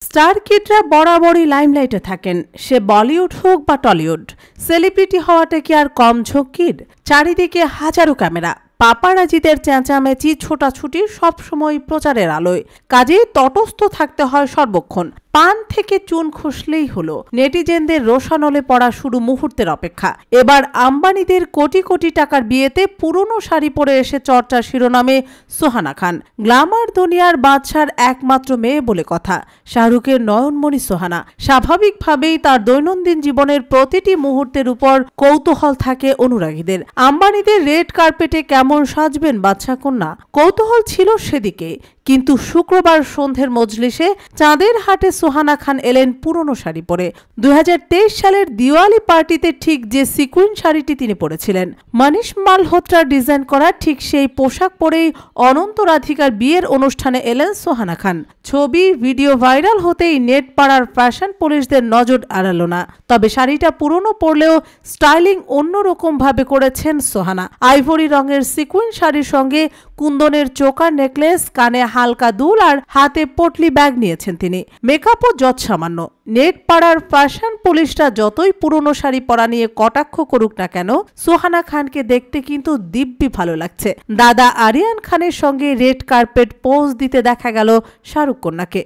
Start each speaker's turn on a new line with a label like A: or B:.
A: Star কিডরা বরাবরই লাইমলাইটে থাকেন, সে বলিউড হোক বা টলিউড। সেলিব্রিটি হওয়াটা কি আর কম ঝক্কির? চারিদিকে হাজারো ক্যামেরা, পাপারাজিদের চেঁচামেচি, ছোটাছুটি, সবসময় প্রচারের আলোয়। কাজেই তটস্থ থাকতে হয় সর্বক্ষণ। পান থেকে চুন খসলেই হলো। নেটিজেনদের রোষানলে পড়া শুরু মুহূর্তের অপেক্ষা। এবার আম্বানিদের কোটি কোটি টাকার বিয়েতে পুরনো শাড়ি পরে এসে চর্চার শিরোনামে সোহানা খান। গ্ল্যামার দুনিয়ার বাদশার একমাত্র মেয়ে বলে কথা। শাহরুখের নয়নমণি সোহানা। স্বাভাবিকভাবেই তার দৈনন্দিন জীবনের প্রতিটি মুহূর্তের উপর কৌতূহল থাকে অনুরাগীদের। আম্বানিদের রেড কার্পেটে কেমন সাজবেন বাদশা কন্যা, কৌতূহল ছিল সেদিকে। কিন্তু শুক্রবার সন্ধ্যের মজলিসে চাঁদের হাটে সোহানা খান এলেন পুরনো শাড়ি পরে। 2023 সালের দিওয়ালি পার্টিতে ঠিক যে সিকুইন শাড়িটি তিনি পরেছিলেন, মনীষ মালহোত্রার ডিজাইন করা ঠিক সেই পোশাক পরেই অনন্ত রাধিকার বিয়ের অনুষ্ঠানে এলেন সোহানা খান। ছবি ভিডিও ভাইরাল হতেই নেট পাড়ার ফ্যাশন পুলিশদের নজর এড়ালো না। তবে শাড়িটা পুরনো পরলেও স্টাইলিং অন্যরকম ভাবে করেছেন সোহানা। আইভরি রঙের সিকুইন শাড়ির সঙ্গে কুন্দনের চোকার নেকলেস, কানে হালকা দুল আর হাতে পটলি ব্যাগ নিয়েছেন তিনি। মেকআপও যৎসামান্য। নেট পাড়ার ফ্যাশন পুলিশরা যতই পুরনো শাড়ি পরা নিয়ে কটাক্ষ করুক না কেন, সোহানা খানকে দেখতে কিন্তু দিব্যি ভালো লাগছে। দাদা আরিয়ান খানের সঙ্গে রেড কার্পেট পোজ দিতে দেখা গেল শাহরুখ কন্যাকে।